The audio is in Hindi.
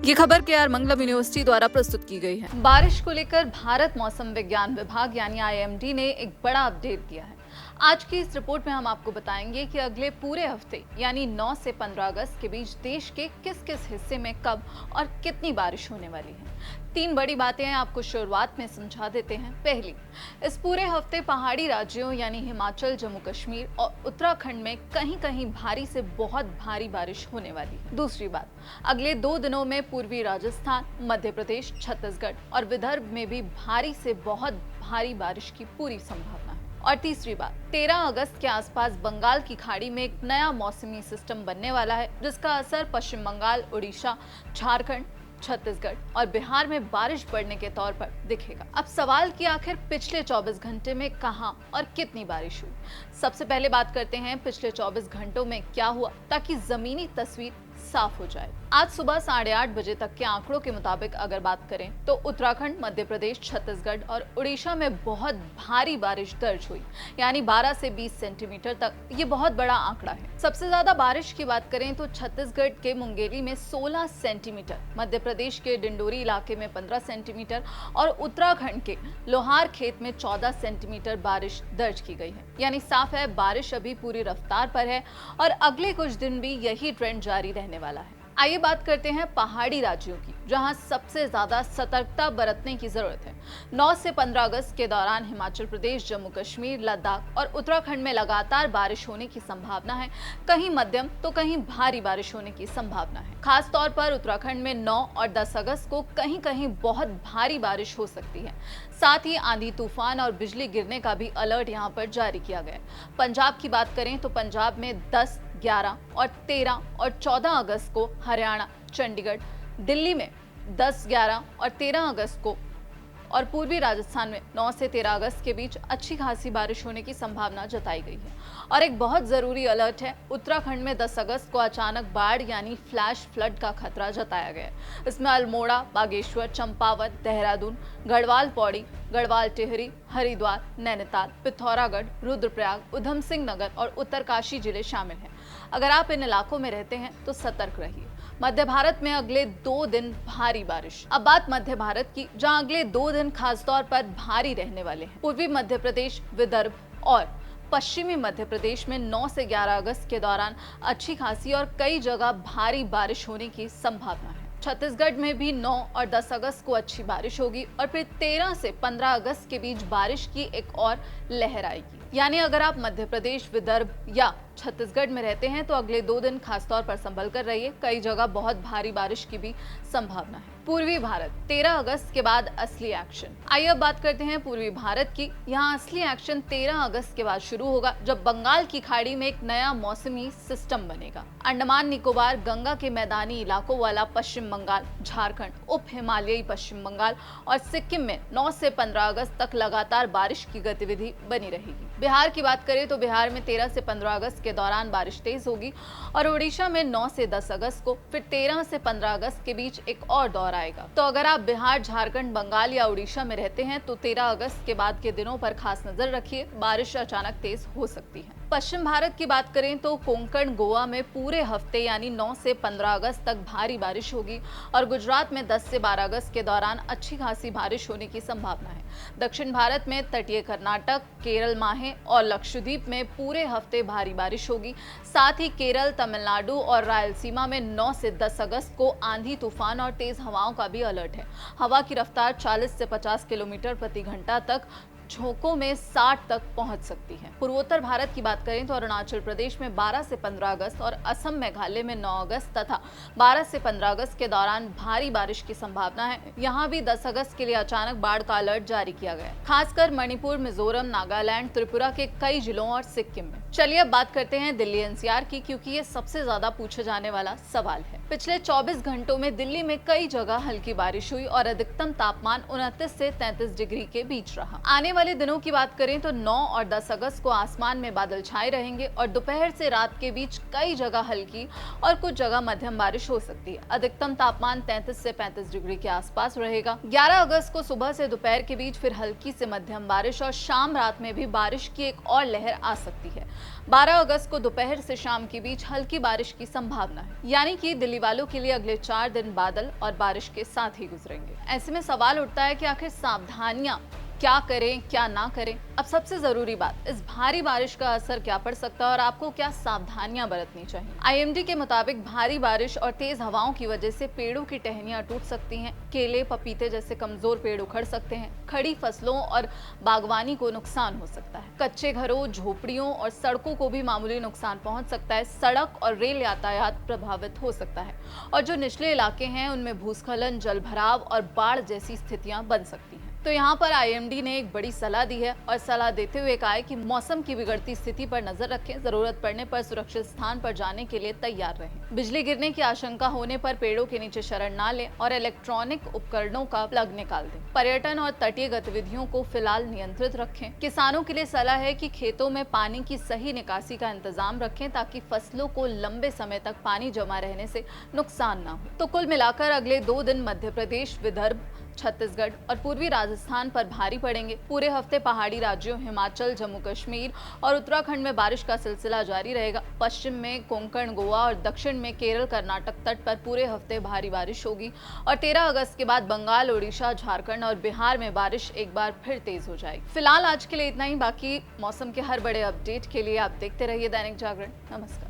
ये खबर केआर मंगलम यूनिवर्सिटी द्वारा प्रस्तुत की गई है। बारिश को लेकर भारत मौसम विज्ञान विभाग यानी आईएमडी ने एक बड़ा अपडेट दिया है। आज की इस रिपोर्ट में हम आपको बताएंगे कि अगले पूरे हफ्ते यानी 9 से 15 अगस्त के बीच देश के किस किस हिस्से में कब और कितनी बारिश होने वाली है। 3 बड़ी बातें आपको शुरुआत में समझा देते हैं। पहली, इस पूरे हफ्ते पहाड़ी राज्यों यानी हिमाचल, जम्मू कश्मीर और उत्तराखंड में कहीं कहीं भारी से बहुत भारी बारिश होने वाली है। दूसरी बात, अगले 2 दिनों में पूर्वी राजस्थान, मध्य प्रदेश, छत्तीसगढ़ और विदर्भ में भी भारी से बहुत भारी बारिश की पूरी संभावना है। और तीसरी बात, 13 अगस्त के आसपास बंगाल की खाड़ी में एक नया मौसमी सिस्टम बनने वाला है, जिसका असर पश्चिम बंगाल, उड़ीसा, झारखंड, छत्तीसगढ़ और बिहार में बारिश बढ़ने के तौर पर दिखेगा। अब सवाल कि आखिर पिछले 24 घंटे में कहां और कितनी बारिश हुई। सबसे पहले बात करते हैं पिछले 24 घंटों में क्या हुआ, ताकि जमीनी तस्वीर साफ हो जाए। आज सुबह 8:30 बजे तक के आंकड़ों के मुताबिक अगर बात करें तो उत्तराखंड, मध्य प्रदेश, छत्तीसगढ़ और उड़ीसा में बहुत भारी बारिश दर्ज हुई, यानी 12 से 20 सेंटीमीटर तक। ये बहुत बड़ा आंकड़ा है। सबसे ज्यादा बारिश की बात करें तो छत्तीसगढ़ के मुंगेली में 16 सेंटीमीटर, मध्य प्रदेश के डिंडोरी इलाके में 15 सेंटीमीटर और उत्तराखंड के लोहार खेत में 14 सेंटीमीटर बारिश दर्ज की गई है। यानी साफ है, बारिश अभी पूरी रफ्तार पर है और अगले कुछ दिन भी यही ट्रेंड जारी रहने वाला है। आइए बात करते हैं पहाड़ी राज्यों की, जहां सबसे ज्यादा सतर्कता बरतने की जरूरत है। 9 से 15 अगस्त के दौरान हिमाचल प्रदेश, जम्मू कश्मीर, लद्दाख और उत्तराखंड में लगातार बारिश होने की संभावना है। कहीं मध्यम तो कहीं भारी बारिश होने की संभावना है। खास तौर पर उत्तराखंड में 9 और 10 अगस्त को कहीं कहीं बहुत भारी बारिश हो सकती है। साथ ही आंधी, तूफान और बिजली गिरने का भी अलर्ट यहाँ पर जारी किया गया है। पंजाब की बात करें तो पंजाब में 10, 11 और 13 और 14 अगस्त को हरियाणा, चंडीगढ़, दिल्ली में 10, 11 और 13 अगस्त को और पूर्वी राजस्थान में 9 से 13 अगस्त के बीच अच्छी खासी बारिश होने की संभावना जताई गई है। और एक बहुत जरूरी अलर्ट है, उत्तराखंड में 10 अगस्त को अचानक बाढ़ यानी फ्लैश फ्लड का खतरा जताया गया है। इसमें अल्मोड़ा, बागेश्वर, चंपावत, देहरादून, गढ़वाल पौड़ी, गढ़वाल टिहरी, हरिद्वार, नैनीताल, पिथौरागढ़, रुद्रप्रयाग, उधम सिंह नगर और उत्तरकाशी जिले शामिल हैं। अगर आप इन इलाकों में रहते हैं तो सतर्क रहिए। मध्य भारत में अगले 2 दिन भारी बारिश। अब बात मध्य भारत की, जहां अगले 2 दिन खासतौर पर भारी रहने वाले हैं। पूर्वी मध्य प्रदेश, विदर्भ और पश्चिमी मध्य प्रदेश में 9 से 11 अगस्त के दौरान अच्छी खासी और कई जगह भारी बारिश होने की संभावना है। छत्तीसगढ़ में भी 9 और 10 अगस्त को अच्छी बारिश होगी और फिर 13 से 15 अगस्त के बीच बारिश की एक और लहर आएगी। यानी अगर आप मध्य प्रदेश, विदर्भ या छत्तीसगढ़ में रहते हैं तो अगले 2 दिन खासतौर पर संभल कर रहिए। कई जगह बहुत भारी बारिश की भी संभावना है। पूर्वी भारत, 13 अगस्त के बाद असली एक्शन। आइए अब बात करते हैं पूर्वी भारत की। यहाँ असली एक्शन 13 अगस्त के बाद शुरू होगा, जब बंगाल की खाड़ी में एक नया मौसमी सिस्टम बनेगा। अंडमान निकोबार, गंगा के मैदानी इलाकों वाला पश्चिम बंगाल, झारखंड, उप हिमालयी पश्चिम बंगाल और सिक्किम में 9 से 15 अगस्त तक लगातार बारिश की गतिविधि बनी रहेगी। बिहार की बात करें तो बिहार में 13 से 15 अगस्त के दौरान बारिश तेज होगी और उड़ीसा में 9 से 10 अगस्त को, फिर 13 से 15 अगस्त के बीच एक और दौर आएगा। तो अगर आप बिहार, झारखंड, बंगाल या उड़ीसा में रहते हैं तो 13 अगस्त के बाद के दिनों पर खास नजर रखिए, बारिश अचानक तेज हो सकती है। पश्चिम भारत की बात करें तो कोंकण, गोवा में पूरे हफ्ते यानी 9 से 15 अगस्त तक भारी बारिश होगी और गुजरात में 10 से 12 अगस्त के दौरान अच्छी खासी बारिश होने की संभावना है। दक्षिण भारत में तटीय कर्नाटक, केरल, माहे और लक्षद्वीप में पूरे हफ्ते भारी बारिश होगी। साथ ही केरल, तमिलनाडु और रायलसीमा में 9 से 10 अगस्त को आंधी, तूफान और तेज हवाओं का भी अलर्ट है। हवा की रफ्तार 40 से 50 किलोमीटर प्रति घंटा तक, झोंकों में 60 तक पहुंच सकती है। पूर्वोत्तर भारत की बात करें तो अरुणाचल प्रदेश में 12 से 15 अगस्त और असम, मेघालय में 9 अगस्त तथा 12 से 15 अगस्त के दौरान भारी बारिश की संभावना है। यहाँ भी 10 अगस्त के लिए अचानक बाढ़ का अलर्ट जारी किया गया है, खासकर मणिपुर, मिजोरम, नागालैंड, त्रिपुरा के कई जिलों और सिक्किम में। चलिए अब बात करते हैं दिल्ली एनसीआर की, क्योंकि ये सबसे ज्यादा पूछे जाने वाला सवाल है। पिछले 24 घंटों में दिल्ली में कई जगह हल्की बारिश हुई और अधिकतम तापमान 29 से 33 डिग्री के बीच रहा। आने वाले दिनों की बात करें तो 9 और 10 अगस्त को आसमान में बादल छाए रहेंगे और दोपहर से रात के बीच कई जगह हल्की और कुछ जगह मध्यम बारिश हो सकती है। अधिकतम तापमान 33 से 35 डिग्री के आसपास रहेगा। 11 अगस्त को सुबह से दोपहर के बीच फिर हल्की से मध्यम बारिश और शाम रात में भी बारिश की एक और लहर आ सकती है। 12 अगस्त को दोपहर से शाम के बीच हल्की बारिश की संभावना है, यानी कि दिल्ली दिल्ली वालों के लिए अगले 4 दिन बादल और बारिश के साथ ही गुजरेंगे। ऐसे में सवाल उठता है कि आखिर सावधानियां क्या करें क्या ना करें। अब सबसे जरूरी बात, इस भारी बारिश का असर क्या पड़ सकता है और आपको क्या सावधानियां बरतनी चाहिए। आईएमडी के मुताबिक भारी बारिश और तेज हवाओं की वजह से पेड़ों की टहनियां टूट सकती हैं, केले पपीते जैसे कमजोर पेड़ उखड़ सकते हैं, खड़ी फसलों और बागवानी को नुकसान हो सकता है, कच्चे घरों झोपड़ियों और सड़कों को भी मामूली नुकसान पहुंच सकता है, सड़क और रेल यातायात प्रभावित हो सकता है और जो निचले इलाके हैं उनमें भूस्खलन, जलभराव और बाढ़ जैसी स्थितियां बन सकती हैं। तो यहाँ पर आईएमडी ने एक बड़ी सलाह दी है और सलाह देते हुए कहा है कि मौसम की बिगड़ती स्थिति पर नजर रखें, जरूरत पड़ने पर सुरक्षित स्थान पर जाने के लिए तैयार रहें, बिजली गिरने की आशंका होने पर पेड़ों के नीचे शरण ना लें और इलेक्ट्रॉनिक उपकरणों का प्लग निकाल दें। पर्यटन और तटीय गतिविधियों को फिलहाल नियंत्रित रखें। किसानों के लिए सलाह है कि खेतों में पानी की सही निकासी का इंतजाम रखें ताकि फसलों को लंबे समय तक पानी जमा रहने से नुकसान न हो। तो कुल मिलाकर अगले 2 दिन मध्य प्रदेश, विदर्भ, छत्तीसगढ़ और पूर्वी राजस्थान पर भारी पड़ेंगे। पूरे हफ्ते पहाड़ी राज्यों हिमाचल, जम्मू कश्मीर और उत्तराखंड में बारिश का सिलसिला जारी रहेगा। पश्चिम में कोंकण, गोवा और दक्षिण में केरल, कर्नाटक तट पर पूरे हफ्ते भारी बारिश होगी और 13 अगस्त के बाद बंगाल, ओडिशा, झारखंड और बिहार में बारिश एक बार फिर तेज हो जाएगी। फिलहाल आज के लिए इतना ही। बाकी मौसम के हर बड़े अपडेट के लिए आप देखते रहिए दैनिक जागरण। नमस्कार।